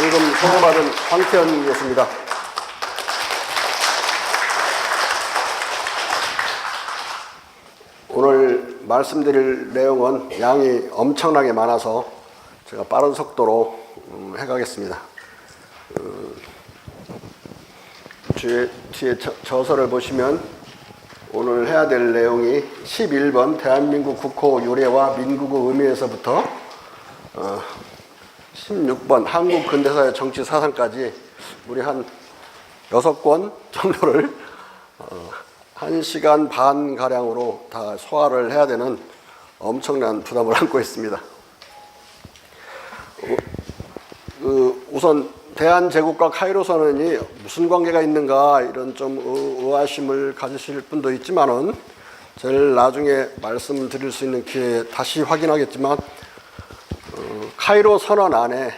방금 소개받은 황태현이었습니다. 오늘 말씀드릴 내용은 양이 엄청나게 많아서 제가 빠른 속도로 해가겠습니다. 뒤에 저서를 보시면 오늘 해야 될 내용이 11번 대한민국 국호 유래와 민국의 의미에서부터 16번 한국 근대사의 정치 사상까지 우리 한 6권 정도를 1시간 반 가량으로 다 소화를 해야 되는 엄청난 부담을 안고 있습니다. 우선 대한제국과 카이로 선언이 무슨 관계가 있는가 이런 좀 의아심을 가지실 분도 있지만은 제일 나중에 말씀드릴 수 있는 기회에 다시 확인하겠지만 카이로 선언 안에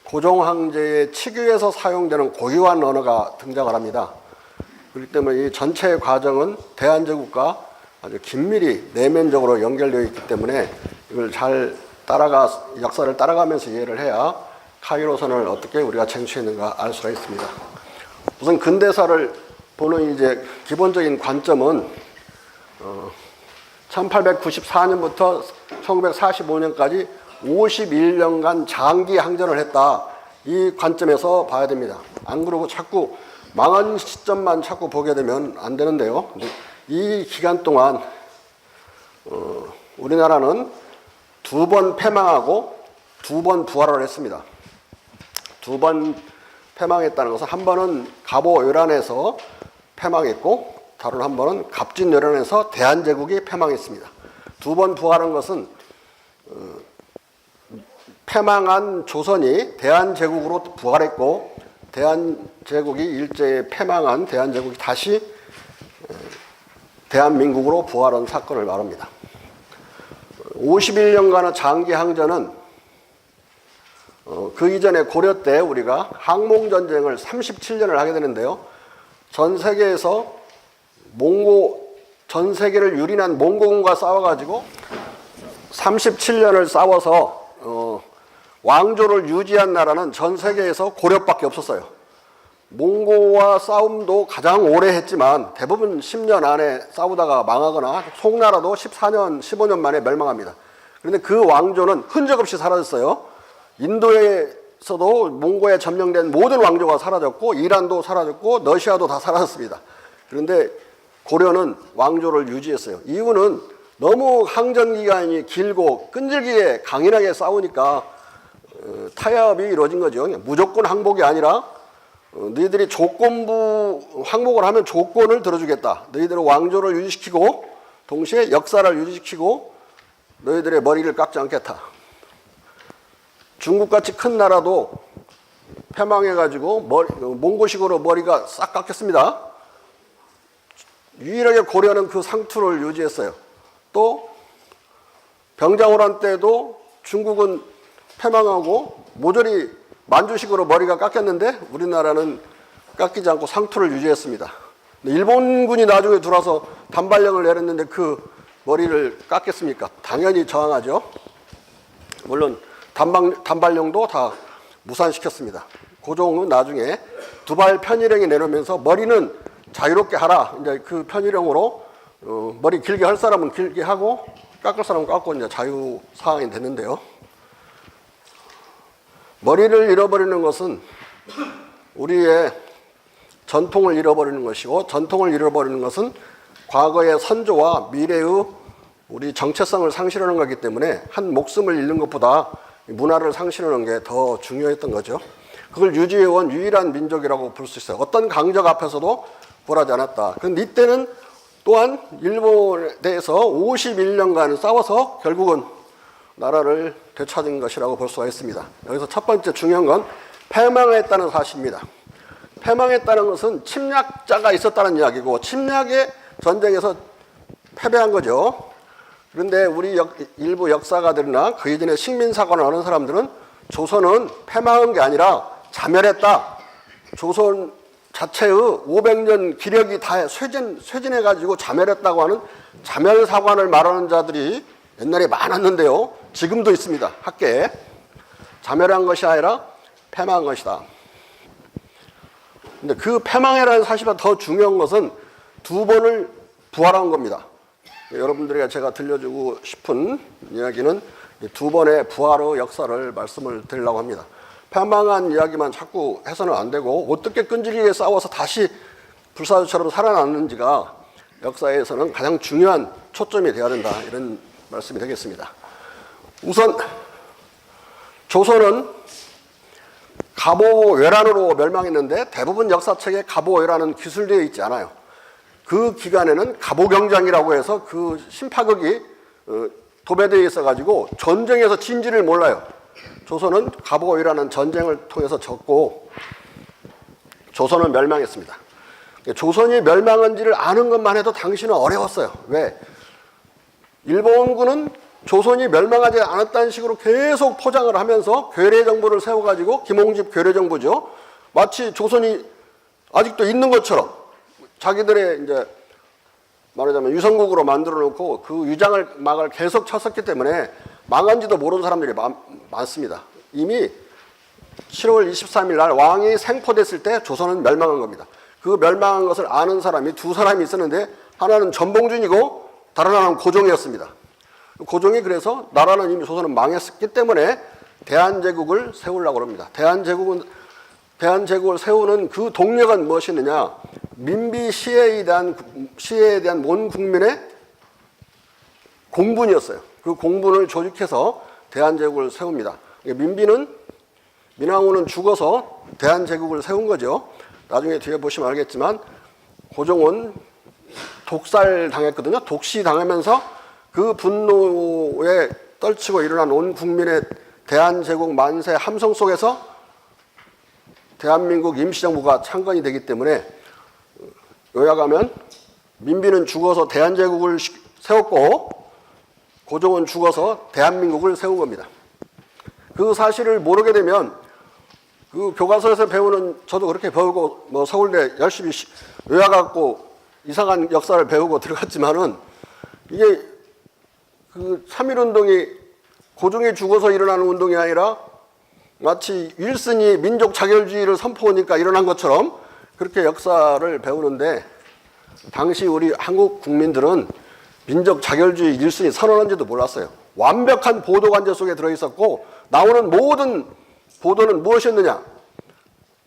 고종황제의 치규에서 사용되는 고유한 언어가 등장을 합니다. 그렇기 때문에 이 전체 과정은 대한제국과 아주 긴밀히 내면적으로 연결되어 있기 때문에 이걸 잘 역사를 따라가면서 이해를 해야 카이로 선언을 어떻게 우리가 쟁취했는가 알 수가 있습니다. 우선 근대사를 보는 이제 기본적인 관점은 1894년부터 1945년까지 51년간 장기 항전을 했다. 이 관점에서 봐야 됩니다. 안 그러고 자꾸 망한 시점만 자꾸 보게 되면 안 되는데요. 이 기간 동안 우리나라는 2번 패망하고 2번 부활을 했습니다. 2번 패망했다는 것은 한 번은 갑오요란에서 패망했고 다른 한 번은 갑진요란에서 대한제국이 패망했습니다. 2번 부활한 것은 패망한 조선이 대한제국으로 부활했고 대한제국이 일제에 패망한 대한제국이 다시 대한민국으로 부활한 사건을 말합니다. 51년간의 장기 항전은 그 이전에 고려 때 우리가 항몽전쟁을 37년을 하게 되는데요. 전 세계에서 전 세계를 유린한 몽고군과 싸워가지고 37년을 싸워서 왕조를 유지한 나라는 전 세계에서 고려밖에 없었어요. 몽고와 싸움도 가장 오래 했지만 대부분 10년 안에 싸우다가 망하거나 송나라도 14년, 15년 만에 멸망합니다. 그런데 그 왕조는 흔적 없이 사라졌어요. 인도에서도 몽고에 점령된 모든 왕조가 사라졌고 이란도 사라졌고 러시아도 다 사라졌습니다. 그런데 고려는 왕조를 유지했어요. 이유는 너무 항전 기간이 길고 끈질기게 강인하게 싸우니까 타협이 이루어진 거죠. 무조건 항복이 아니라 너희들이 조건부 항복을 하면 조건을 들어주겠다. 너희들의 왕조를 유지시키고 동시에 역사를 유지시키고 너희들의 머리를 깎지 않겠다. 중국같이 큰 나라도 패망해가지고 몽고식으로 머리가 싹 깎였습니다. 유일하게 고려는 그 상투를 유지했어요. 또 병자호란 때도 중국은 패망하고 모조리 만주식으로 머리가 깎였는데 우리나라는 깎이지 않고 상투를 유지했습니다. 일본군이 나중에 들어와서 단발령을 내렸는데 그 머리를 깎겠습니까? 당연히 저항하죠. 물론 단발령도 다 무산시켰습니다. 고종은 나중에 두발 편의령이 내려오면서 머리는 자유롭게 하라. 이제 그 편의령으로 머리 길게 할 사람은 길게 하고 깎을 사람은 깎고 이제 자유 사항이 됐는데요. 머리를 잃어버리는 것은 우리의 전통을 잃어버리는 것이고 전통을 잃어버리는 것은 과거의 선조와 미래의 우리 정체성을 상실하는 거기 때문에 한 목숨을 잃는 것보다 문화를 상실하는 게 더 중요했던 거죠. 그걸 유지해온 유일한 민족이라고 볼 수 있어요. 어떤 강적 앞에서도 굴하지 않았다. 그런데 이때는 또한 일본에 대해서 51년간 싸워서 결국은 나라를 되찾은 것이라고 볼 수가 있습니다. 여기서 첫 번째 중요한 건 패망했다는 사실입니다. 패망했다는 것은 침략자가 있었다는 이야기고 침략의 전쟁에서 패배한 거죠. 그런데 우리 일부 역사가들이나 그 이전에 식민사관을 하는 사람들은 조선은 패망한 게 아니라 자멸했다. 조선 자체의 500년 기력이 다 쇠진해가지고 자멸했다고 하는 자멸사관을 말하는 자들이 옛날에 많았는데요. 지금도 있습니다. 학계에. 자멸한 것이 아니라 패망한 것이다. 근데 그 패망이라는 사실보다 더 중요한 것은 두 번을 부활한 겁니다. 여러분들에게 제가 들려주고 싶은 이야기는 두 번의 부활의 역사를 말씀을 드리려고 합니다. 패망한 이야기만 자꾸 해서는 안 되고 어떻게 끈질기게 싸워서 다시 불사조처럼 살아났는지가 역사에서는 가장 중요한 초점이 되어야 된다, 이런 말씀이 되겠습니다. 우선 조선은 갑오외란으로 멸망했는데 대부분 역사책에 갑오외란은 기술되어 있지 않아요. 그 기간에는 갑오경장이라고 해서 그 신파극이 도배되어 있어가지고 전쟁에서 진지를 몰라요. 조선은 갑오이라는 전쟁을 통해서 졌고 조선은 멸망했습니다. 조선이 멸망한지를 아는 것만 해도 당시는 어려웠어요. 왜? 일본군은 조선이 멸망하지 않았다는 식으로 계속 포장을 하면서 괴뢰정부를 세워가지고, 김홍집 괴뢰정부죠, 마치 조선이 아직도 있는 것처럼 자기들의 이제 말하자면 유성국으로 만들어 놓고 그 유장을 막을 계속 쳤었기 때문에 망한지도 모르는 사람들이 많습니다. 이미 7월 23일 날 왕이 생포됐을 때 조선은 멸망한 겁니다. 그 멸망한 것을 아는 사람이 두 사람이 있었는데 하나는 전봉준이고 다른 하나는 고종이었습니다. 고종이 그래서 나라는 이미 조선은 망했기 때문에 대한제국을 세우려고 합니다. 대한제국을 세우는 그 동력은 무엇이느냐? 민비 시해에 대한 온 국민의 공분이었어요. 그 공분을 조직해서 대한제국을 세웁니다. 민왕후는 죽어서 대한제국을 세운 거죠. 나중에 뒤에 보시면 알겠지만 고종은 독살 당했거든요. 독시 당하면서 그 분노에 떨치고 일어난 온 국민의 대한제국 만세 함성 속에서 대한민국 임시정부가 창건이 되기 때문에, 요약하면 민비는 죽어서 대한제국을 세웠고 고종은 죽어서 대한민국을 세운 겁니다. 그 사실을 모르게 되면 그 교과서에서 배우는, 저도 그렇게 배우고 뭐 서울대 열심히 외워갖고 이상한 역사를 배우고 들어갔지만은, 이게 그 3.1운동이 고종이 죽어서 일어나는 운동이 아니라 마치 윌슨이 민족 자결주의를 선포하니까 일어난 것처럼 그렇게 역사를 배우는데, 당시 우리 한국 국민들은 민족 자결주의 윌슨이 선언한지도 몰랐어요. 완벽한 보도 관제 속에 들어있었고 나오는 모든 보도는 무엇이었느냐?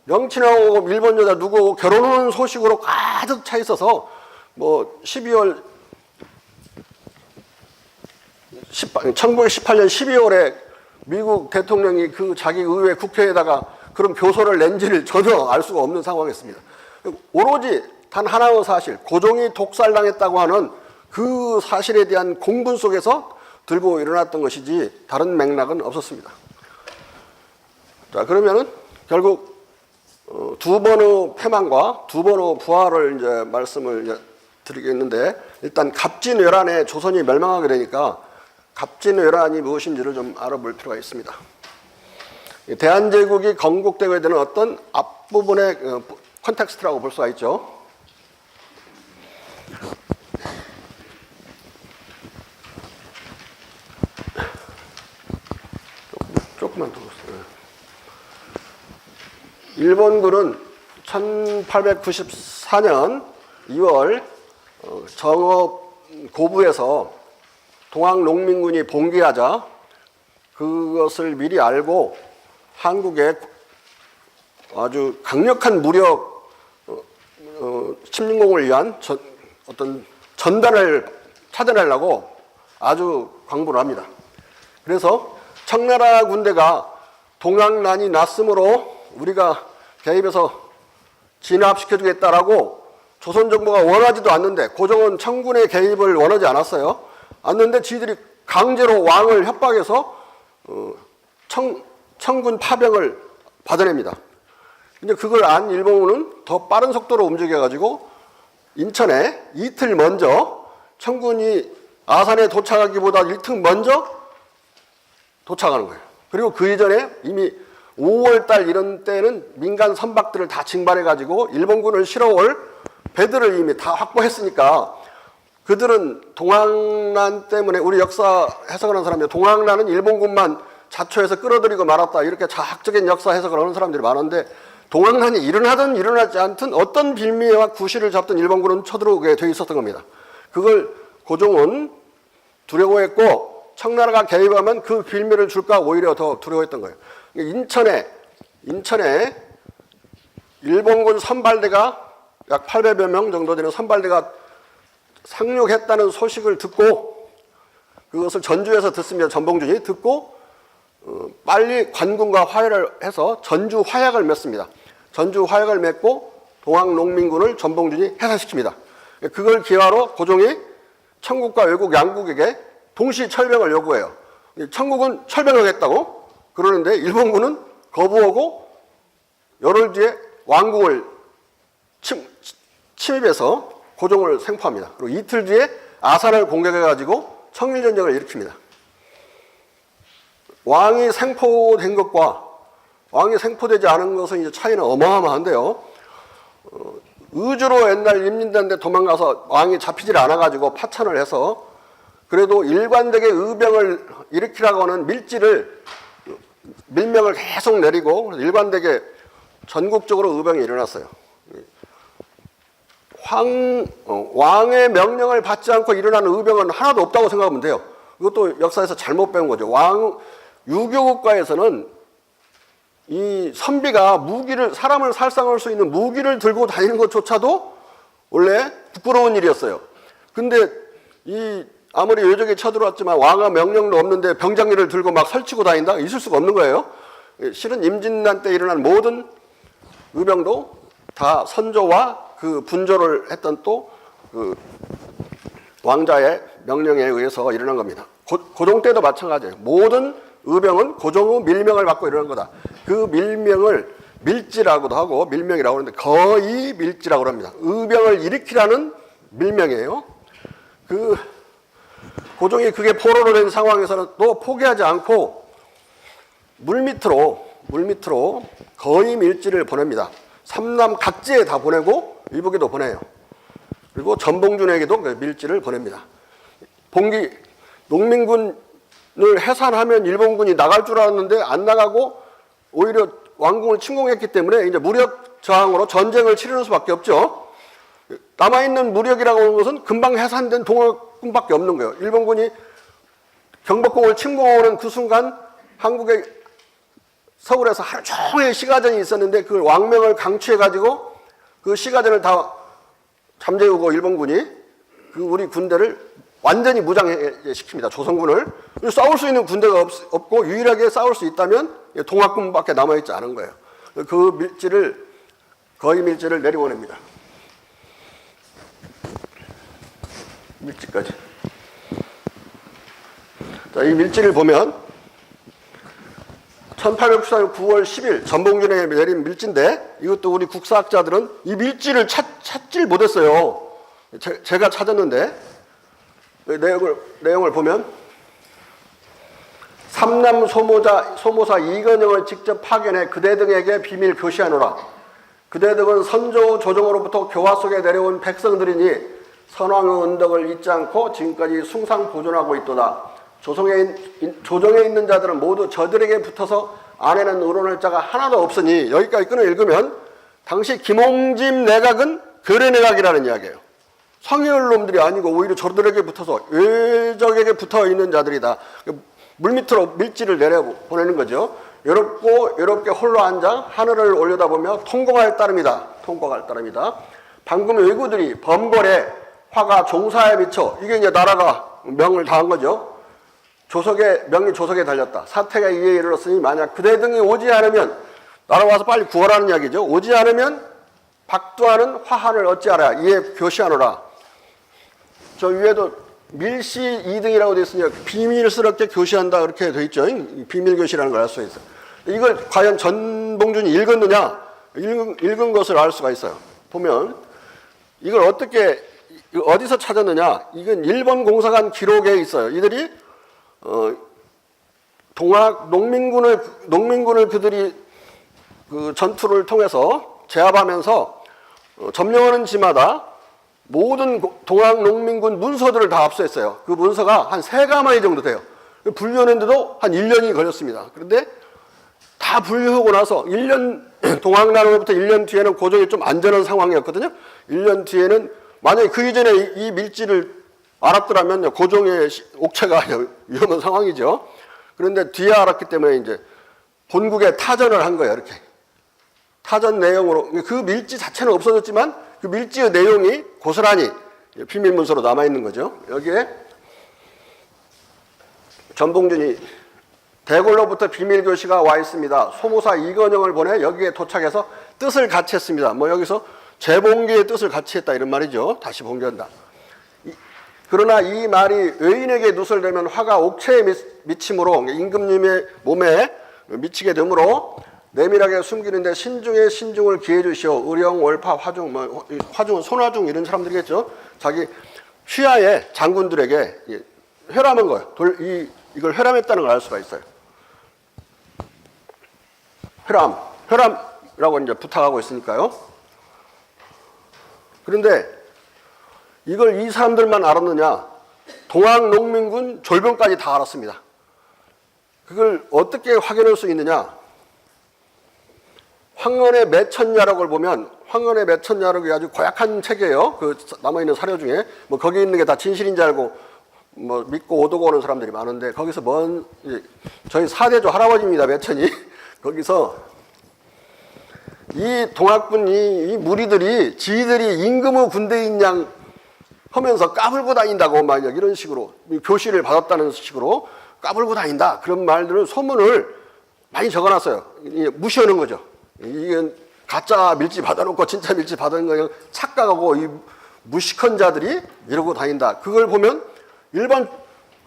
명친하고 일본 여자 누구하고 결혼하는 소식으로 가득 차 있어서, 뭐 1918년 12월에 미국 대통령이 그 자기 의회 국회에다가 그런 교서를 낸지를 전혀 알 수가 없는 상황이었습니다. 오로지 단 하나의 사실, 고종이 독살당했다고 하는 그 사실에 대한 공분 속에서 들고 일어났던 것이지 다른 맥락은 없었습니다. 자, 그러면은 결국 두 번의 패망과 두 번의 부활을 이제 말씀을 이제 드리겠는데, 일단 갑진외란에 조선이 멸망하게 되니까 갑진외란이 무엇인지를 좀 알아볼 필요가 있습니다. 대한제국이 건국되게 되는 어떤 앞부분의 컨텍스트라고 볼 수가 있죠. 조금만 더 보세요. 일본군은 1894년 2월 정읍 고부에서 동학농민군이 봉기하자 그것을 미리 알고 한국에 아주 강력한 무력 침공을 위한 어떤 전단을 찾아내려고 아주 광분을 합니다. 그래서 청나라 군대가 동학난이 났으므로 우리가 개입해서 진압시켜주겠다라고 조선 정부가 원하지도 않는데, 고종은 청군의 개입을 원하지 않았는데 지들이 강제로 왕을 협박해서 청군 파병을 받아냅니다. 근데 그걸 안 일본군은 더 빠른 속도로 움직여가지고 인천에 이틀 먼저, 청군이 아산에 도착하기보다 이틀 먼저 도착하는 거예요. 그리고 그 이전에 이미 5월달 이런 때는 민간 선박들을 다 징발해가지고 일본군을 실어올 배들을 이미 다 확보했으니까, 그들은 동학난 때문에, 우리 역사 해석하는 사람들 동학난은 일본군만 자초해서 끌어들이고 말았다. 이렇게 자학적인 역사 해석을 하는 사람들이 많은데 동학난이 일어나든 일어나지 않든 어떤 빌미와 구실을 잡든 일본군은 쳐들어오게 돼 있었던 겁니다. 그걸 고종은 두려워했고 청나라가 개입하면 그 빌미를 줄까 오히려 더 두려워했던 거예요. 인천에 일본군 선발대가 약 800여 명 정도 되는 선발대가 상륙했다는 소식을 듣고 그것을 전주에서 듣습니다. 전봉준이 듣고 빨리 관군과 화해를 해서 전주 화약을 맺습니다. 전주 화약을 맺고 동학농민군을 전봉준이 해산시킵니다. 그걸 기화로 고종이 청국과 외국 양국에게 동시 철병을 요구해요. 청국은 철병하겠다고 그러는데 일본군은 거부하고 열흘 뒤에 왕궁을 침입해서 고종을 생포합니다. 그리고 이틀 뒤에 아산을 공격해가지고 청일전쟁을 일으킵니다. 왕이 생포된 것과 왕이 생포되지 않은 것은 이제 차이는 어마어마한데요. 의주로 옛날 임진왜란때 도망가서 왕이 잡히질 않아가지고 파천을 해서 그래도 일관되게 의병을 일으키라고 하는 밀명을 계속 내리고 일관되게 전국적으로 의병이 일어났어요. 왕의 명령을 받지 않고 일어나는 의병은 하나도 없다고 생각하면 돼요. 이것도 역사에서 잘못 배운 거죠. 유교국가에서는 이 선비가 사람을 살상할 수 있는 무기를 들고 다니는 것조차도 원래 부끄러운 일이었어요. 근데 아무리 외적이 쳐들어왔지만 왕의 명령도 없는데 병장리를 들고 막 설치고 다닌다? 있을 수가 없는 거예요. 실은 임진왜란 때 일어난 모든 의병도 다 선조와 그 분조를 했던 또 그 왕자의 명령에 의해서 일어난 겁니다. 고종 때도 마찬가지예요. 모든 의병은 고종의 밀명을 받고 일어난 거다. 그 밀명을 밀지라고도 하고 밀명이라고 하는데 거의 밀지라고 합니다. 의병을 일으키라는 밀명이에요. 고종이 그게 포로로 된 상황에서는 또 포기하지 않고 물밑으로 거의 밀지를 보냅니다. 삼남 각지에 다 보내고 일북에도 보내요. 그리고 전봉준에게도 밀지를 보냅니다. 농민군을 해산하면 일본군이 나갈 줄 알았는데 안 나가고 오히려 왕궁을 침공했기 때문에 이제 무력 저항으로 전쟁을 치르는 수밖에 없죠. 남아있는 무력이라고 하는 것은 금방 해산된 동학군밖에 없는 거예요. 일본군이 경복궁을 침공하는 그 순간 한국의 서울에서 하루 종일 시가전이 있었는데 그 왕명을 강취해가지고 그 시가전을 다 잠재우고 일본군이 우리 군대를 완전히 무장시킵니다. 조선군을. 싸울 수 있는 군대가 없고 유일하게 싸울 수 있다면 동학군밖에 남아있지 않은 거예요. 거의 밀지를 내려보냅니다. 밀지까지. 자, 이 밀지를 보면 1894년 9월 10일 전봉준에게 내린 밀지인데 이것도 우리 국사학자들은 이 밀지를 찾질 못했어요. 제가 찾았는데 내용을 보면 삼남 소모사 이건영을 직접 파견해 그대 등에게 비밀 교시하노라. 그대 등은 선조 조정으로부터 교화 속에 내려온 백성들이니 선왕의 은덕을 잊지 않고 지금까지 숭상 보존하고 있도다. 조정에 있는 자들은 모두 저들에게 붙어서 안에는 의논할 자가 하나도 없으니 여기까지 끊어 읽으면 당시 김홍집 내각은 거래 내각이라는 이야기예요. 상위의 놈들이 아니고 오히려 저들에게 붙어서 외적에게 붙어 있는 자들이다. 물밑으로 밀지를 내려보내는 거죠. 외롭게 홀로 앉아 하늘을 올려다보며 통곡할 따름이다. 방금 왜구들이 범궐에 화가 종사에 미쳐 이게 이제 나라가 명을 다한 거죠. 명이 조석에 달렸다. 사태가 이에 이르렀으니 만약 그대 등이 오지 않으면 날아와서 빨리 구하라는 이야기죠. 오지 않으면 박두하는 화한을 어찌하라. 이에 교시하노라. 저 위에도 밀시 2등이라고 되어 있으니까 비밀스럽게 교시한다 그렇게 되어 있죠. 비밀교시라는 걸 알 수 있어요. 이걸 과연 전봉준이 읽었느냐? 읽은 것을 알 수가 있어요. 보면 이걸 어디서 찾았느냐? 이건 일본 공사관 기록에 있어요. 이들이 동학 농민군을 그들이 그 전투를 통해서 제압하면서 점령하는 지마다 모든 동학 농민군 문서들을 다 압수했어요. 그 문서가 한 3가마니 정도 돼요. 분류하는데도 한 1년이 걸렸습니다. 그런데 다 분류하고 나서 1년 동학나라로부터 1년 뒤에는 고종이 좀 안전한 상황이었거든요. 1년 뒤에는 만약에 그 이전에 이 밀지를 알았더라면 고종의 옥체가 위험한 상황이죠. 그런데 뒤에 알았기 때문에 이제 본국에 타전을 한 거예요. 이렇게 타전 내용으로 그 밀지 자체는 없어졌지만 그 밀지의 내용이 고스란히 비밀 문서로 남아 있는 거죠. 여기에 전봉준이 대궐로부터 비밀 교시가 와 있습니다. 소무사 이건영을 보내 여기에 도착해서 뜻을 같이 했습니다. 뭐 여기서 재봉기의 뜻을 같이 했다 이런 말이죠. 다시 봉기한다. 그러나 이 말이 의인에게 누설되면 화가 옥체에 미침으로 임금님의 몸에 미치게 되므로 내밀하게 숨기는데 신중에 신중을 기해 주시오. 의령, 월파, 화중, 뭐 화중은 손화중 이런 사람들이겠죠. 자기 휘하의 장군들에게 회람한 거예요. 이걸 회람했다는 걸 알 수가 있어요. 회람이라고 이제 부탁하고 있으니까요. 그런데 이걸 이 사람들만 알았느냐? 동학농민군 졸병까지 다 알았습니다. 그걸 어떻게 확인할 수 있느냐? 황건의 매천야록을 보면 황건의 매천야록이 아주 고약한 책이에요. 그 남아있는 사료 중에 뭐 거기 있는 게 다 진실인 줄 알고 뭐 믿고 오도고 오는 사람들이 많은데 거기서 저희 사대조 할아버지입니다. 매천이 거기서 이 동학군 이 무리들이 지들이 임금의 군대인 양 하면서 까불고 다닌다고 막 이런 식으로 교시를 받았다는 식으로 까불고 다닌다 그런 말들은 소문을 많이 적어놨어요. 무시하는 거죠. 이건 가짜 밀지 받아놓고 진짜 밀지 받은 거 착각하고 이 무식한 자들이 이러고 다닌다. 그걸 보면 일반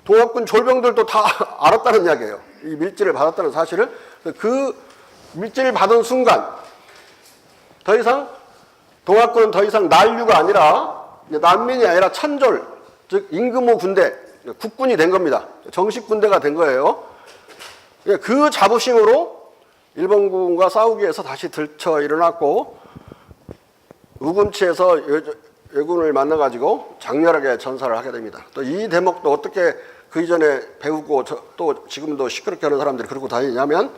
동학군 졸병들도 다 알았다는 이야기예요. 이 밀지를 받았다는 사실을. 그 밀지를 받은 순간 더 이상 동학군은 더 이상 난류가 아니라 난민이 아니라 천졸, 즉 임금의 군대, 국군이 된 겁니다. 정식 군대가 된 거예요. 그 자부심으로 일본군과 싸우기 위해서 다시 들쳐 일어났고 우금치에서 왜군을 만나가지고 장렬하게 전사를 하게 됩니다. 또 이 대목도 어떻게 그 이전에 배우고 또 지금도 시끄럽게 하는 사람들이 그러고 다니냐면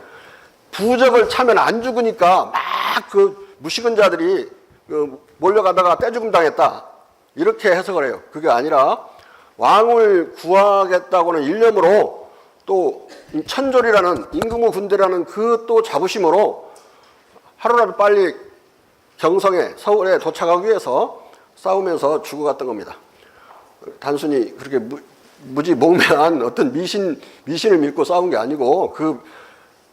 부적을 차면 안 죽으니까 막 그 무식한 자들이 몰려가다가 떼죽음 당했다. 이렇게 해석을 해요. 그게 아니라 왕을 구하겠다고는 일념으로 또 천졸이라는 임금의 군대라는 그 또 자부심으로 하루라도 빨리 경성에 서울에 도착하기 위해서 싸우면서 죽어갔던 겁니다. 단순히 그렇게 무지몽매한 어떤 미신을 믿고 싸운 게 아니고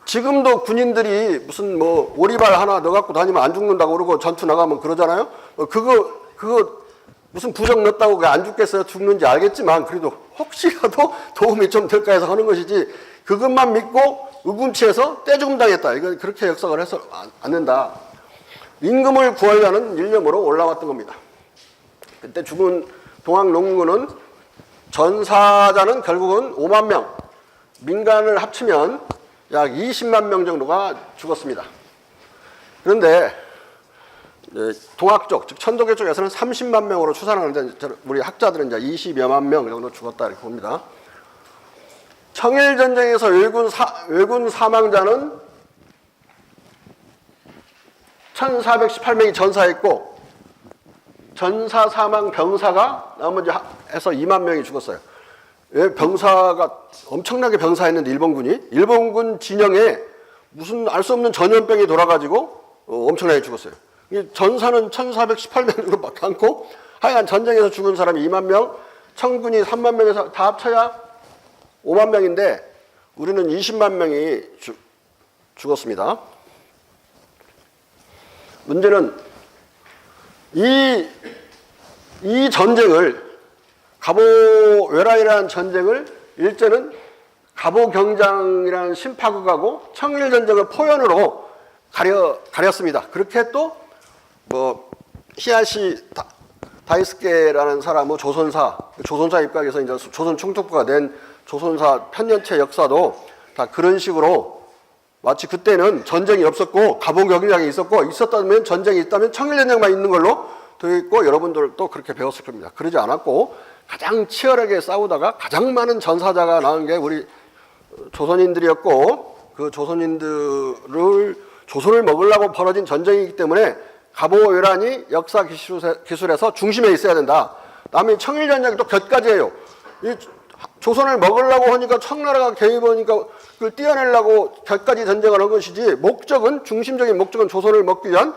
지금도 군인들이 무슨 뭐 오리발 하나 넣어갖고 다니면 안 죽는다고 그러고 전투 나가면 그러잖아요. 그거 무슨 부적 넣었다고 안 죽겠어요? 죽는지 알겠지만 그래도 혹시라도 도움이 좀 될까 해서 하는 것이지 그것만 믿고 우금치에서 떼죽음 당했다. 이거 그렇게 역사를 해서 안 된다. 임금을 구하려는 일념으로 올라왔던 겁니다. 그때 죽은 동학농민군은 전사자는 결국은 5만 명, 민간을 합치면 약 20만 명 정도가 죽었습니다. 그런데 동학 쪽, 즉 천도교 쪽에서는 30만 명으로 추산하는데 우리 학자들은 이제 20여만 명 정도 죽었다 이렇게 봅니다. 청일전쟁에서 왜군 사망자는 1418명이 전사했고 전사 사망 병사가 나머지 해서 2만 명이 죽었어요. 병사가 엄청나게 병사했는데 일본군 진영에 무슨 알 수 없는 전염병이 돌아가지고 엄청나게 죽었어요. 전사는 1418명 정도밖에 않고 하여간 전쟁에서 죽은 사람이 2만 명, 청군이 3만 명에서 다 합쳐야 5만 명인데 우리는 20만 명이 죽었습니다. 문제는 이 전쟁을 갑오외라이라는 전쟁을 일제는 갑오경장이라는 심파국하고 청일전쟁을 포연으로 가렸습니다. 그렇게 또 히야시 다이스케라는 사람은 조선사 입각에서 이제 조선 총독부가 낸 조선사 편년체 역사도 다 그런 식으로 마치 그때는 전쟁이 없었고 갑오경장이 있었다면 전쟁이 있다면 청일전쟁만 있는 걸로 되어 있고 여러분들도 그렇게 배웠을 겁니다. 그러지 않았고 가장 치열하게 싸우다가 가장 많은 전사자가 나온 게 우리 조선인들이었고 그 조선을 먹으려고 벌어진 전쟁이기 때문에 갑오외란이 역사 기술에서 중심에 있어야 된다. 남이 청일전쟁이 또 곁가지예요. 이 조선을 먹으려고 하니까 청나라가 개입하니까 그걸 띄어내려고 곁가지 전쟁을 한 것이지 중심적인 목적은 조선을 먹기 위한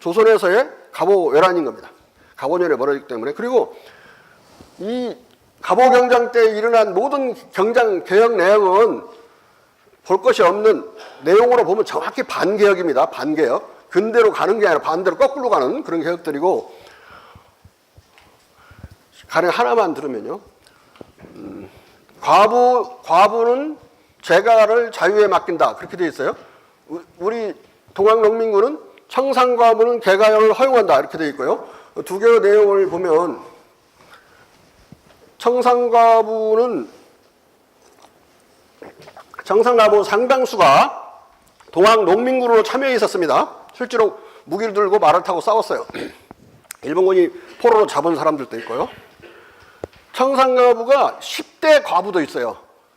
조선에서의 갑오외란인 겁니다. 갑오년에 벌어지기 때문에. 그리고 이 갑오경장 때 일어난 모든 경장 개혁 내용은 볼 것이 없는 내용으로 보면 정확히 반개혁입니다. 반개혁. 근대로 가는 게 아니라 반대로 거꾸로 가는 그런 개혁들이고, 가령 하나만 들으면요. 과부는 재가를 자유에 맡긴다. 그렇게 되어 있어요. 우리 동학농민군은 청산과부는 개가형을 허용한다. 이렇게 되어 있고요. 두 개의 내용을 보면 청산과부 상당수가 동학농민군으로 참여해 있었습니다. 실제로 무기를 들고 말을 타고 싸웠어요. 일본군이 포로로 잡은 사람들도 있고요. 청산과부가 10대 과부도 있어요.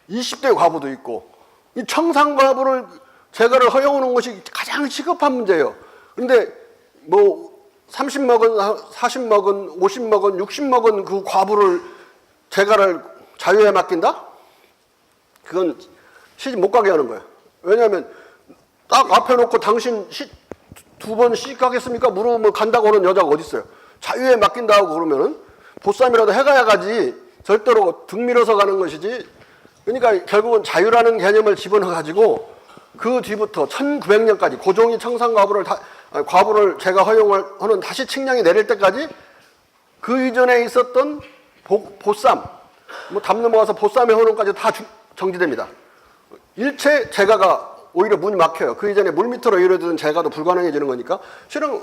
20대 과부도 있고. 이 청산과부를 재가를 허용하는 것이 가장 시급한 문제예요. 그런데 뭐 30먹은, 40먹은, 50먹은, 60먹은 그 과부를 재가를 자유에 맡긴다? 그건 시집 못 가게 하는 거예요. 왜냐하면 딱 앞에 놓고 당신 두 번 시집 가겠습니까? 물어보면 간다고 하는 여자가 어디 있어요? 자유에 맡긴다고 그러면은 보쌈이라도 해가야 가지 절대로 등 밀어서 가는 것이지. 그러니까 결국은 자유라는 개념을 집어넣어가지고 그 뒤부터 1900년까지 고종이 과부를 제가 허용하는 다시 칙령이 내릴 때까지 그 이전에 있었던 보쌈, 뭐 담 넘어가서 보쌈의 혼혼까지 다 정지됩니다. 일체 재가가 오히려 문이 막혀요. 그 이전에 물밑으로 이루어지던 재가도 불가능해지는 거니까 실은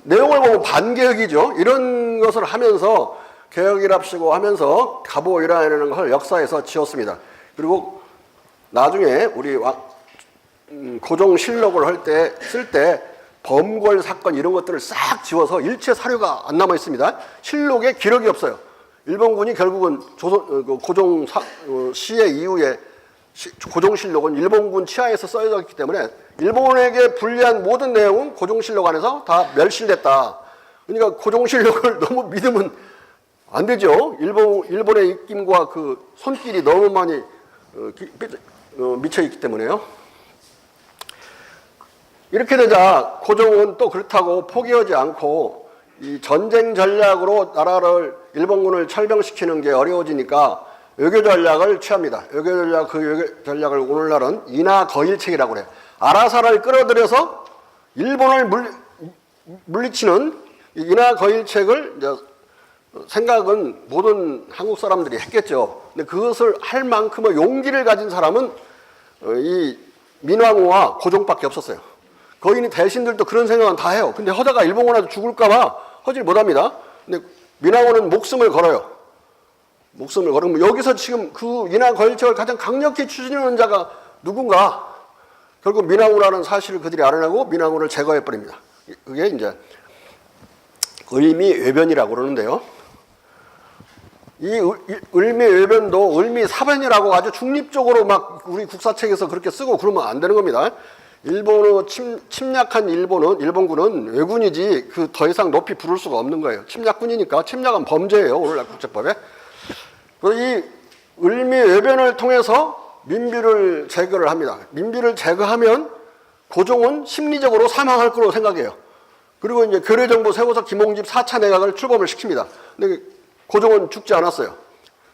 내용을 보면 반개혁이죠. 이런 것을 하면서 개혁이랍시고 하면서 갑오일환이라는 걸 역사에서 지었습니다. 그리고 나중에 우리 고종실록을 쓸 때 범궐 사건 이런 것들을 싹 지워서 일체 사료가 안 남아 있습니다. 실록에 기록이 없어요. 일본군이 결국은 고종 시해 이후에 고종실록은 일본군 치하에서 써져 있기 때문에 일본에게 불리한 모든 내용은 고종실록 안에서 다 멸실됐다. 그러니까 고종실록을 너무 믿으면 안 되죠. 일본의 입김과 그 손길이 너무 많이 미쳐 있기 때문에요. 이렇게 되자 고종은 또 그렇다고 포기하지 않고 이 전쟁 전략으로 일본군을 철병시키는 게 어려워지니까 외교 전략을 취합니다. 외교 전략을 오늘날은 인하거일책이라고 그래요. 아라사를 끌어들여서 일본을 물리치는 인하거일책을 이제 생각은 모든 한국 사람들이 했겠죠. 근데 그것을 할 만큼의 용기를 가진 사람은 이 민왕후와 고종밖에 없었어요. 거인이 대신들도 그런 생각은 다 해요. 근데 하다가 일본군한테 죽을까봐 하질 못합니다. 근데 민왕후는 목숨을 걸어요. 목숨을 걸으면 여기서 지금 그 인하거일책을 가장 강력히 추진하는 자가 누군가? 결국 민왕후라는 사실을 그들이 알아내고 민왕후를 제거해버립니다. 그게 이제 을미외변이라고 그러는데요. 이 을미외변도 을미사변이라고 아주 중립적으로 막 우리 국사책에서 그렇게 쓰고 그러면 안 되는 겁니다. 침략한 일본군은 왜군이지 그 더 이상 높이 부를 수가 없는 거예요. 침략군이니까. 침략은 범죄예요. 오늘날 국제법에. 이 을미외변을 통해서 민비를 제거를 합니다. 민비를 제거하면 고종은 심리적으로 사망할 거로 생각해요. 그리고 이제 교례정부 세워서 김홍집 4차 내각을 출범을 시킵니다. 근데 고종은 죽지 않았어요.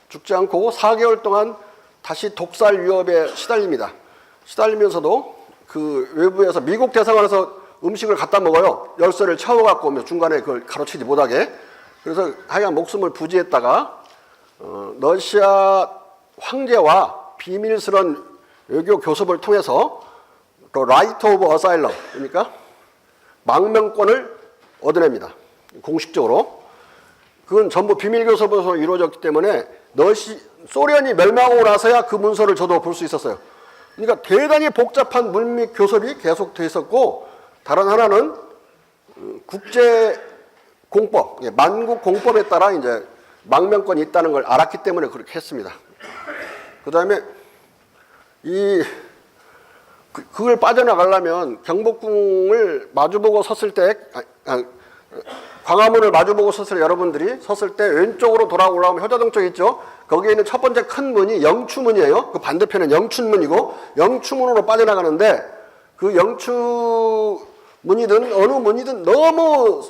죽지 않고 4개월 동안 다시 독살 위협에 시달립니다. 시달리면서도 그 외부에서 미국 대사관에서 음식을 갖다 먹어요. 열쇠를 채워갖고 오면 중간에 그걸 가로채지 못하게. 그래서 하여간 목숨을 부지했다가 러시아 황제와 비밀스런 외교 교섭을 통해서 라이트 오브 어사일럼, 그러니까 망명권을 얻어냅니다. 공식적으로. 그건 전부 비밀 교섭에서 이루어졌기 때문에 소련이 멸망하고 나서야 그 문서를 저도 볼 수 있었어요. 그러니까 대단히 복잡한 물밑 교섭이 계속돼 있었고, 다른 하나는 국제 공법, 만국 공법에 따라 이제 망명권이 있다는 걸 알았기 때문에 그렇게 했습니다. 그 다음에 그걸 빠져나가려면 경복궁을 마주보고 섰을 때, 광화문을 마주보고 섰을 때 여러분들이 섰을 때 왼쪽으로 돌아 올라오면 효자동 쪽 있죠? 거기에 있는 첫 번째 큰 문이 영추문이에요. 그 반대편은 영춘문이고 영추문으로 빠져나가는데 그 영추문이든 어느 문이든 너무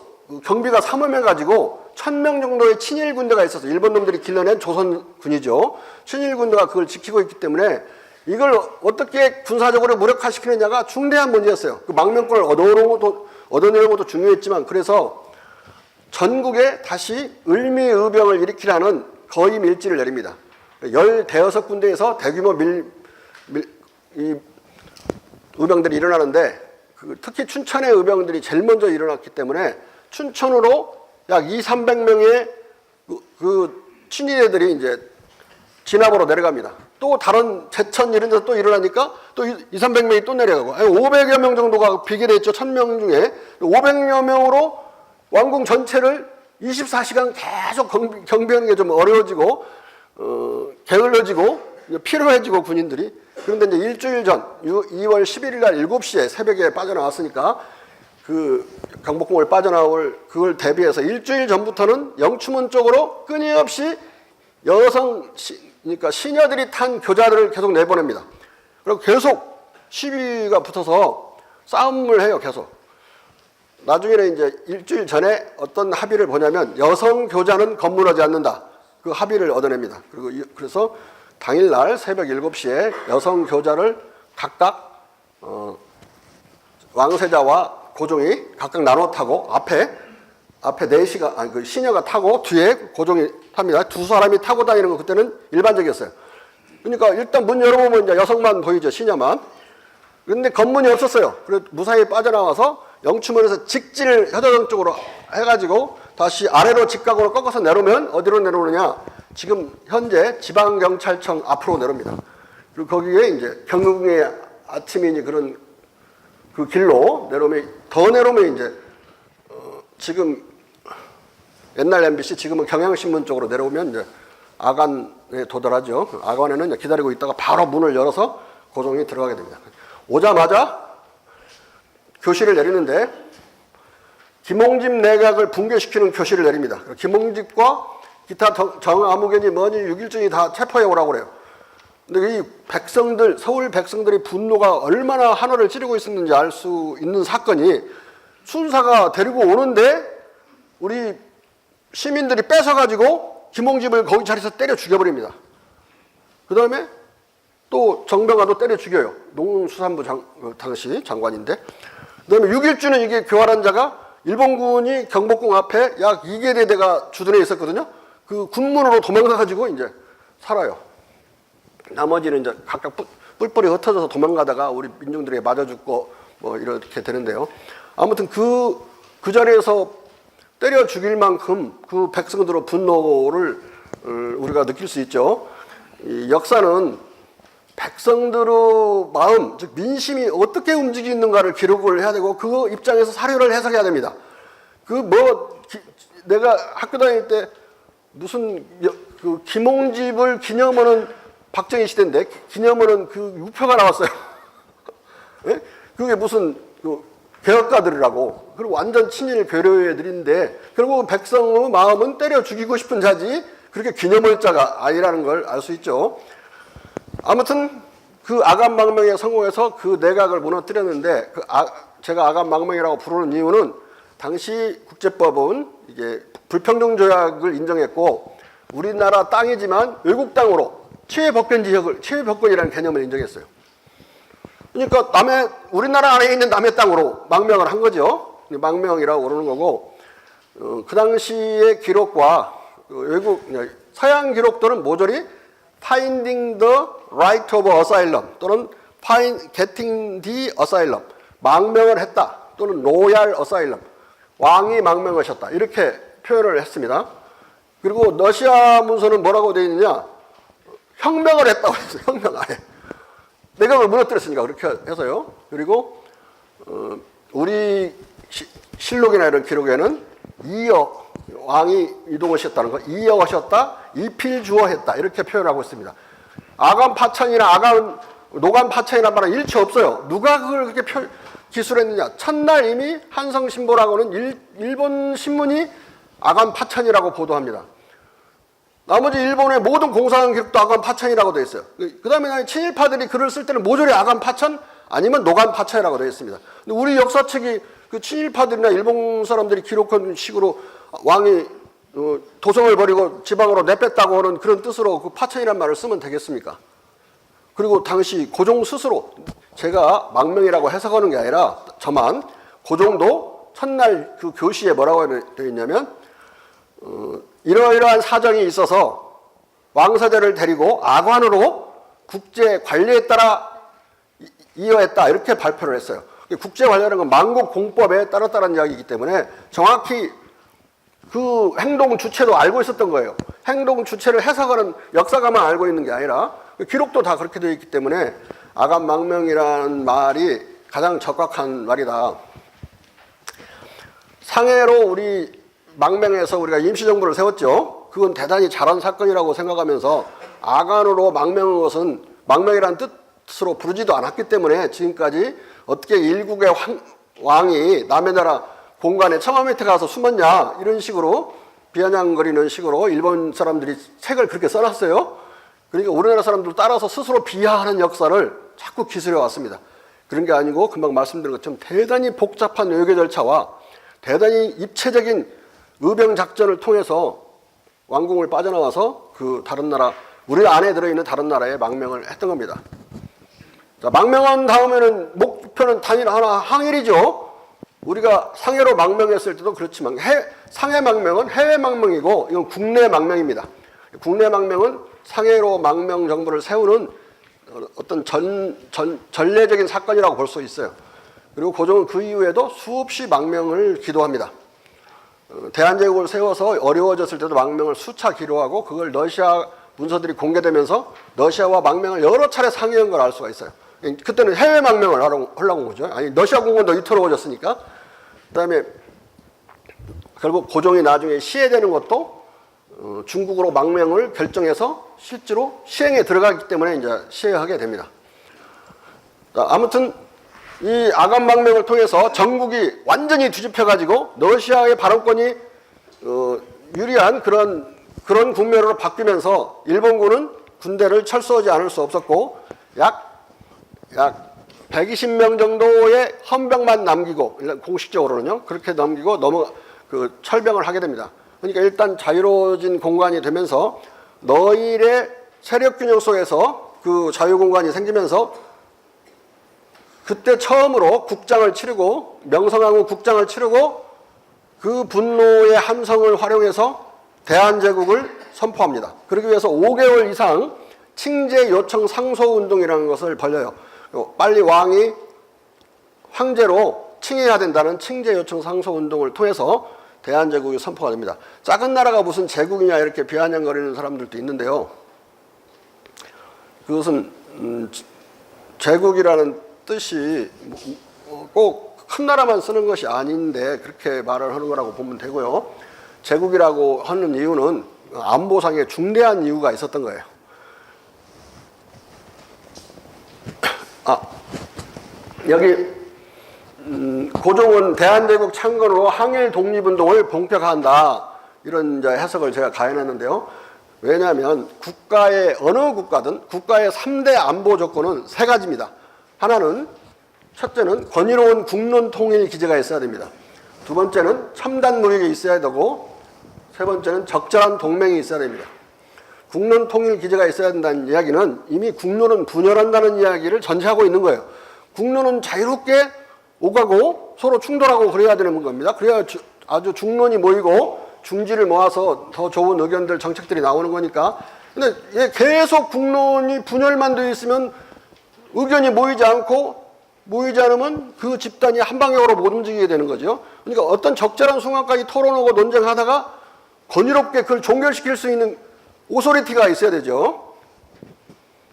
경비가 삼엄해가지고 1000명 정도의 친일 군대가 있어서 일본 놈들이 길러낸 조선군이죠. 친일 군대가 그걸 지키고 있기 때문에 이걸 어떻게 군사적으로 무력화시키느냐가 중대한 문제였어요. 그 망명권을 얻어내는 것도 중요했지만 그래서 전국에 다시 을미의병을 일으키라는 거의 밀지를 내립니다. 15군데에서 대규모 의병들이 일어나는데 특히 춘천의 의병들이 제일 먼저 일어났기 때문에 춘천으로 약 200~300명의 그 친일애들이 이제 진압으로 내려갑니다. 또 다른 제천 이런 데서 또 일어나니까 또 200~300명이 또 내려가고 500여 명 정도가 비계됐죠. 1000명 중에 500여 명으로 왕궁 전체를 24시간 계속 경비하는 게 좀 어려워지고 게을러지고 피로해지고 군인들이. 그런데 이제 일주일 전 2월 11일 날 7시에 새벽에 빠져나왔으니까 그 경복궁을 빠져나올 그걸 대비해서 일주일 전부터는 영추문 쪽으로 끊임없이 그러니까 시녀들이 탄 교자들을 계속 내보냅니다. 그리고 계속 시위가 붙어서 싸움을 해요. 계속. 나중에는 이제 일주일 전에 어떤 합의를 보냐면 여성 교자는 검문하지 않는다. 그 합의를 얻어냅니다. 그래서 당일날 새벽 7시에 여성 교자를 각각 왕세자와 고종이 각각 나눠 타고 앞에 4시가 그 시녀가 타고 뒤에 고종이 탑니다. 두 사람이 타고 다니는 거 그때는 일반적이었어요. 그러니까 일단 문 열어보면 이제 여성만 보이죠. 시녀만. 그런데 검문이 없었어요. 그래서 무사히 빠져나와서 영추문에서 직진을 효자동 쪽으로 해가지고 다시 아래로 직각으로 꺾어서 내려오면 어디로 내려오느냐? 지금 현재 지방경찰청 앞으로 내려옵니다. 그리고 거기에 이제 경흥의 아침이니 그런 그 길로 내려오면 더 내려오면 이제 지금 옛날 MBC 지금은 경향신문 쪽으로 내려오면 이제 아간에 도달하죠. 아간에는 이제 기다리고 있다가 바로 문을 열어서 고종이 들어가게 됩니다. 오자마자 교시를 내리는데 김홍집 내각을 붕괴시키는 교시를 내립니다. 김홍집과 기타 정아무개니 뭐니 6.1중이 다 체포해 오라고 그래요. 근데 이 백성들, 서울 백성들의 분노가 얼마나 하늘을 찌르고 있었는지 알 수 있는 사건이 순사가 데리고 오는데 우리 시민들이 뺏어가지고 김홍집을 거기 자리에서 때려 죽여버립니다. 그 다음에 또 정병아도 때려 죽여요. 농수산부 당시 장관인데. 그 다음에 6.1주는 이게 교활한 자가 일본군이 경복궁 앞에 약 2개대가 주둔해 있었거든요. 그 군문으로 도망가가지고 이제 살아요. 나머지는 이제 각각 뿔뿔이 흩어져서 도망가다가 우리 민중들에게 맞아 죽고 뭐 이렇게 되는데요. 아무튼 그 자리에서 때려 죽일 만큼 그 백성들의 분노를 우리가 느낄 수 있죠. 이 역사는 백성들의 마음, 즉 민심이 어떻게 움직이는가를 기록을 해야 되고 그 입장에서 사료를 해석해야 됩니다. 내가 학교 다닐 때 무슨 그 김홍집을 기념하는 박정희 시대인데 기념하는 그 유표가 나왔어요. 네? 그게 무슨 개혁가들이라고. 그리고 완전 친일 괴뢰들인데 결국 백성의 마음은 때려 죽이고 싶은 자지 그렇게 기념할 자가 아니라는 걸 알 수 있죠. 아무튼 그 아간망명에 성공해서 그 내각을 무너뜨렸는데 제가 아간망명이라고 부르는 이유는 당시 국제법은 이게 불평등 조약을 인정했고 우리나라 땅이지만 외국 땅으로 치외법권이라는 개념을 인정했어요. 그러니까 우리나라 안에 있는 남의 땅으로 망명을 한 거죠. 망명이라고 그러는 거고 그 당시의 기록과 외국 서양 기록들은 모조리 Finding the Right of Asylum 또는 Getting the Asylum 망명을 했다 또는 Royal Asylum 왕이 망명하셨다 이렇게 표현을 했습니다. 그리고 러시아 문서는 뭐라고 되어 있느냐 혁명을 했다고 했어요. 혁명 아예 내각을 무너뜨렸으니까 그렇게 해서요. 그리고 우리 실록이나 이런 기록에는 왕이 이동하셨다는 거, 이역하셨다, 이필주어했다 이렇게 표현하고 있습니다. 아간 파천이나 아간 노간 파천이란 말은 일체 없어요. 누가 그걸 그렇게 기술했느냐? 첫날 이미 한성신보라고는 일본 신문이 아간 파천이라고 보도합니다. 나머지 일본의 모든 공사한 기록도 아간 파천이라고 되어 있어요. 그 다음에 친일파들이 글을 쓸 때는 모조리 아간 파천 아니면 노간 파천이라고 되어 있습니다. 근데 우리 역사책이 그 친일파들이나 일본 사람들이 기록한 식으로 왕이 도성을 버리고 지방으로 내뺐다고 하는 그런 뜻으로 그 파천이란 말을 쓰면 되겠습니까? 그리고 당시 고종 스스로 제가 망명이라고 해석하는 게 아니라 저만 고종도 첫날 그 교시에 뭐라고 되어 있냐면 이러이러한 사정이 있어서 왕세자를 데리고 아관으로 국제 관례에 따라 이어했다 이렇게 발표를 했어요. 국제 관례라는 건 만국 공법에 따랐다는 이야기이기 때문에 정확히 그 행동 주체도 알고 있었던 거예요. 행동 주체를 해석하는 역사가만 알고 있는 게 아니라 기록도 다 그렇게 되어 있기 때문에 아간망명이라는 말이 가장 적확한 말이다. 상해로 우리 망명해서 우리가 임시정부를 세웠죠. 그건 대단히 잘한 사건이라고 생각하면서 아간으로 망명한 것은 망명이라는 뜻으로 부르지도 않았기 때문에 지금까지 어떻게 일국의 왕이 남의 나라 공간에 처마 밑에 가서 숨었냐 이런 식으로 비아냥거리는 식으로 일본 사람들이 책을 그렇게 써놨어요. 그러니까 우리나라 사람들 따라서 스스로 비하하는 역사를 자꾸 기술해 왔습니다. 그런 게 아니고 금방 말씀드린 것처럼 대단히 복잡한 외교 절차와 대단히 입체적인 의병 작전을 통해서 왕궁을 빠져나와서 그 다른 나라 우리 안에 들어있는 다른 나라에 망명을 했던 겁니다. 자, 망명한 다음에는 목표는 단일 하나 항일이죠. 우리가 상해로 망명했을 때도 그렇지만 상해 망명은 해외 망명이고 이건 국내 망명입니다. 국내 망명은 상해로 망명 정부를 세우는 어떤 전례적인 사건이라고 볼 수 있어요. 그리고 고종은 그 이후에도 수없이 망명을 기도합니다. 대한제국을 세워서 어려워졌을 때도 망명을 수차 기록하고 그걸 러시아 문서들이 공개되면서 러시아와 망명을 여러 차례 상의한 걸 알 수가 있어요. 그때는 해외 망명을 하려고 한 거죠. 아니 러시아 공군도 이토록워졌으니까. 그다음에 결국 고종이 나중에 시해되는 것도 중국으로 망명을 결정해서 실제로 시행에 들어가기 때문에 이제 시행하게 됩니다. 자, 아무튼 이 아간 망명을 통해서 전국이 완전히 뒤집혀가지고 러시아의 발언권이 유리한 그런 국면으로 바뀌면서 일본군은 군대를 철수하지 않을 수 없었고 약 120명 정도의 헌병만 남기고 공식적으로는요 그렇게 남기고 철병을 하게 됩니다. 그러니까 일단 자유로워진 공간이 되면서 너일의 세력 균형 속에서 그 자유 공간이 생기면서 그때 처음으로 국장을 치르고 명성황후 국장을 치르고 그 분노의 함성을 활용해서 대한제국을 선포합니다. 그러기 위해서 5개월 이상 칭제 요청 상소 운동이라는 것을 벌여요. 빨리 왕이 황제로 칭해야 된다는 칭제 요청 상소 운동을 통해서 대한제국이 선포가 됩니다. 작은 나라가 무슨 제국이냐 이렇게 비아냥거리는 사람들도 있는데요. 그것은 제국이라는 뜻이 꼭 큰 나라만 쓰는 것이 아닌데 그렇게 말을 하는 거라고 보면 되고요. 제국이라고 하는 이유는 안보상의 중대한 이유가 있었던 거예요. 여기 고종은 대한제국 창건으로 항일 독립운동을 본격화한다 이런 이제 해석을 제가 가해놨는데요. 왜냐하면 국가의 어느 국가든 국가의 3대 안보 조건은 3가지입니다. 하나는 첫째는 권위로운 국론 통일 기제가 있어야 됩니다. 두 번째는 첨단 무력이 있어야 되고 세 번째는 적절한 동맹이 있어야 됩니다. 국론 통일 기제가 있어야 된다는 이야기는 이미 국론은 분열한다는 이야기를 전제하고 있는 거예요. 국론은 자유롭게 오가고 서로 충돌하고 그래야 되는 겁니다. 그래야 아주 중론이 모이고 중지를 모아서 더 좋은 의견들, 정책들이 나오는 거니까. 근데 계속 국론이 분열만 되어 있으면 의견이 모이지 않으면 그 집단이 한 방향으로 못 움직이게 되는 거죠. 그러니까 어떤 적절한 순간까지 토론하고 논쟁하다가 권위롭게 그걸 종결시킬 수 있는 오소리티가 있어야 되죠.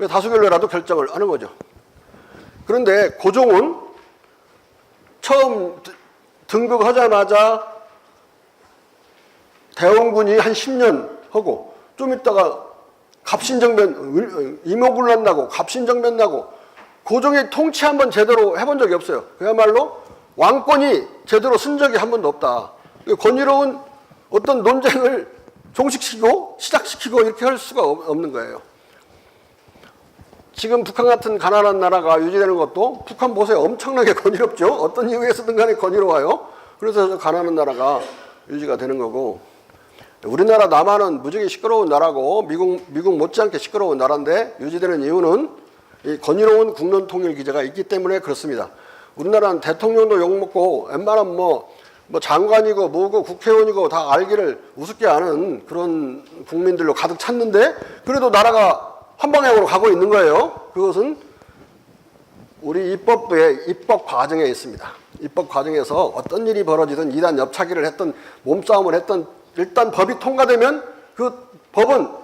다수결로라도 결정을 하는 거죠. 그런데 고종은 처음 등극하자마자 대원군이 한 10년 하고 좀 있다가 갑신정변, 임오군란 나고 갑신정변 나고 고종이 통치 한번 제대로 해본 적이 없어요. 그야말로 왕권이 제대로 쓴 적이 한 번도 없다. 권위로운 어떤 논쟁을 종식시키고 시작시키고 이렇게 할 수가 없는 거예요. 지금 북한 같은 가난한 나라가 유지되는 것도 북한 보세요. 엄청나게 권위롭죠. 어떤 이유에서든 간에 권위로워요. 그래서 가난한 나라가 유지가 되는 거고, 우리나라 남한은 무지개 시끄러운 나라고 미국 못지않게 시끄러운 나라인데 유지되는 이유는 이 권위로운 국론 통일 기제가 있기 때문에 그렇습니다. 우리나라는 대통령도 욕먹고 웬만하면 뭐 장관이고 뭐고 국회의원이고 다 알기를 우습게 아는 그런 국민들로 가득 찼는데 그래도 나라가 한 방향으로 가고 있는 거예요. 그것은 우리 입법부의 입법 과정에 있습니다. 입법 과정에서 어떤 일이 벌어지든 이단 옆차기를 했던 몸싸움을 했던 일단 법이 통과되면 그 법은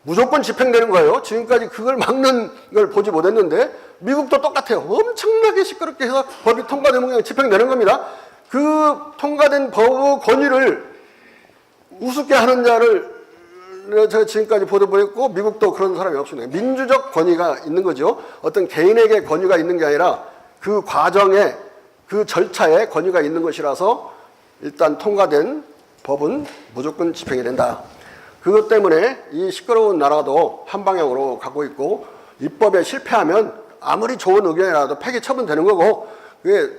무조건 집행되는 거예요. 지금까지 그걸 막는 걸 보지 못했는데 미국도 똑같아요. 엄청나게 시끄럽게 해서 법이 통과되면 그냥 집행되는 겁니다. 그 통과된 법의 권위를 우습게 하는 자를 제가 지금까지 보도했고 미국도 그런 사람이 없습니다. 민주적 권위가 있는 거죠. 어떤 개인에게 권위가 있는 게 아니라 그 과정에 그 절차에 권위가 있는 것이라서 일단 통과된 법은 무조건 집행이 된다. 그것 때문에 이 시끄러운 나라도 한 방향으로 가고 있고 입법에 실패하면 아무리 좋은 의견이라도 폐기 처분되는 거고 그게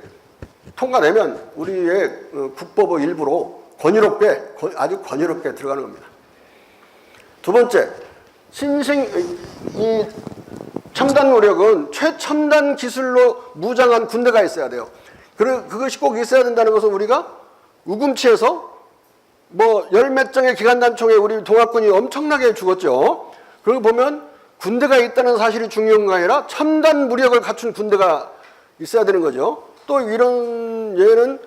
통과되면 우리의 국법의 일부로 권위롭게 아주 권위롭게 들어가는 겁니다. 두 번째, 이 첨단 노력은 최첨단 기술로 무장한 군대가 있어야 돼요. 그것이 꼭 있어야 된다는 것은 우리가 우금치에서 열 몇 정의 기관단총에 우리 동학군이 엄청나게 죽었죠. 그걸 보면 군대가 있다는 사실이 중요한 게 아니라 첨단 무력을 갖춘 군대가 있어야 되는 거죠. 또 이런 예는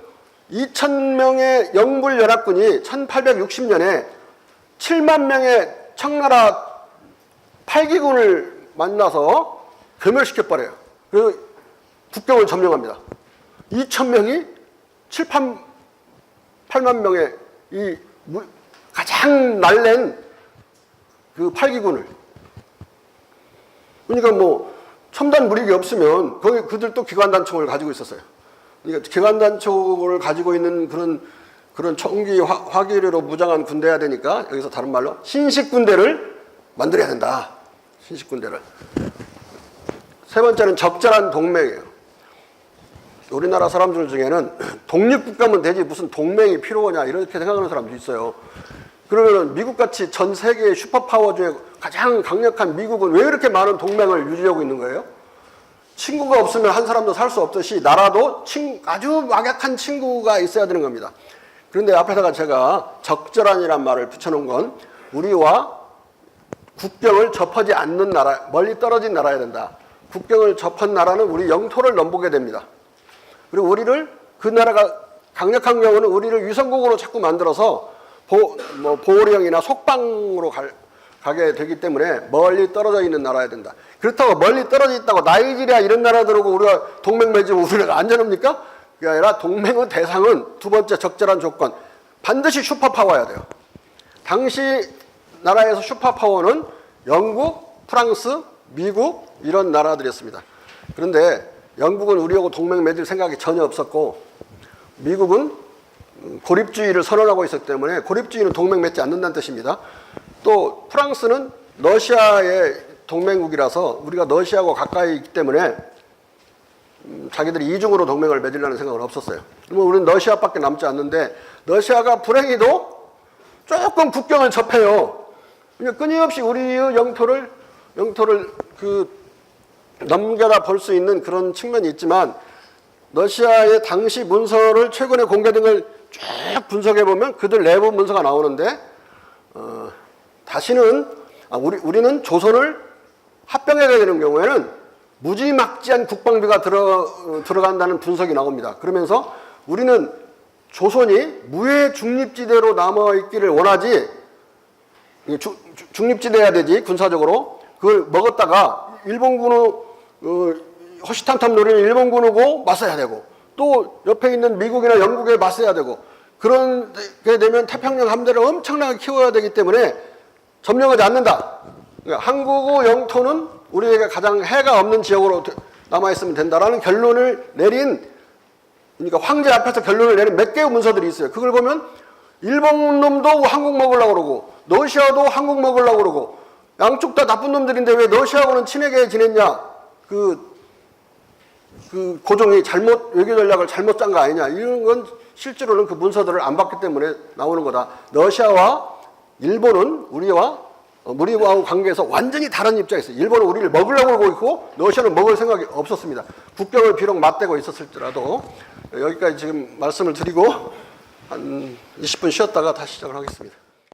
2,000명의 영불 연합군이 1860년에 7만 명의 청나라 8기군을 만나서 괴멸시켜버려요. 그래서 국경을 점령합니다. 2,000명이 8만 명의 이 가장 날랜 그 8기군을. 그러니까 첨단 무력이 없으면 거기 그들도 기관단총을 가지고 있었어요. 그러니까 기관단총을 가지고 있는 그런 총기 화기로 무장한 군대여야 되니까 여기서 다른 말로 신식 군대를 만들어야 된다. 신식 군대를. 세 번째는 적절한 동맹이에요. 우리나라 사람들 중에는 독립국가면 되지 무슨 동맹이 필요하냐 이렇게 생각하는 사람도 있어요. 그러면 미국같이 전 세계의 슈퍼파워 중에 가장 강력한 미국은 왜 이렇게 많은 동맹을 유지하고 있는 거예요? 친구가 없으면 한 사람도 살 수 없듯이 나라도 아주 막약한 친구가 있어야 되는 겁니다. 그런데 앞에다가 제가 적절한이란 말을 붙여놓은 건 우리와 국경을 접하지 않는 나라, 멀리 떨어진 나라여야 된다. 국경을 접한 나라는 우리 영토를 넘보게 됩니다. 그리고 그 나라가 강력한 경우는 우리를 위성국으로 자꾸 만들어서 보호령이나 속방으로 가게 되기 때문에 멀리 떨어져 있는 나라여야 된다. 그렇다고 멀리 떨어져 있다고 나이지리아 이런 나라들하고 우리가 동맹 맺으면 우리가 안전합니까? 그게 아니라 동맹의 대상은 두 번째 적절한 조건, 반드시 슈퍼파워여야 돼요. 당시 나라에서 슈퍼파워는 영국, 프랑스, 미국 이런 나라들이었습니다. 그런데 영국은 우리하고 동맹 맺을 생각이 전혀 없었고 미국은 고립주의를 선언하고 있었기 때문에 고립주의는 동맹 맺지 않는다는 뜻입니다. 또 프랑스는 러시아의 동맹국이라서 우리가 러시아하고 가까이 있기 때문에 자기들이 이중으로 동맹을 맺으려는 생각은 없었어요. 우리는 러시아밖에 남지 않는데 러시아가 불행히도 조금 국경을 접해요. 그러니까 끊임없이 우리의 영토를 넘겨다 볼 수 있는 그런 측면이 있지만 러시아의 당시 문서를 최근에 공개된 걸 쭉 분석해 보면 그들 내부 문서가 나오는데 다시는 우리는 조선을 합병해야 되는 경우에는 무지막지한 국방비가 들어간다는 분석이 나옵니다. 그러면서 우리는 조선이 무해 중립지대로 남아있기를 원하지 중립지대여야 되지 군사적으로 그걸 먹었다가 일본군의 허시탄탄 노리는 일본군하고 맞서야 되고 또 옆에 있는 미국이나 영국에 맞서야 되고 그렇게 되면 태평양 함대를 엄청나게 키워야 되기 때문에 점령하지 않는다. 그러니까 한국의 영토는 우리에게 가장 해가 없는 지역으로 남아있으면 된다라는 결론을 내린, 그러니까 황제 앞에서 결론을 내린 몇 개의 문서들이 있어요. 그걸 보면 일본 놈도 한국 먹으려고 그러고 러시아도 한국 먹으려고 그러고 양쪽 다 나쁜 놈들인데 왜 러시아하고는 친하게 지냈냐. 그 고종이 외교 전략을 잘못 짠 거 아니냐. 이런 건 실제로는 그 문서들을 안 봤기 때문에 나오는 거다. 러시아와 일본은 우리와 관계에서 완전히 다른 입장에 있어요. 일본은 우리를 먹으려고 하고 있고 러시아는 먹을 생각이 없었습니다. 국경을 비록 맞대고 있었을지라도. 여기까지 지금 말씀을 드리고 한 20분 쉬었다가 다시 시작을 하겠습니다.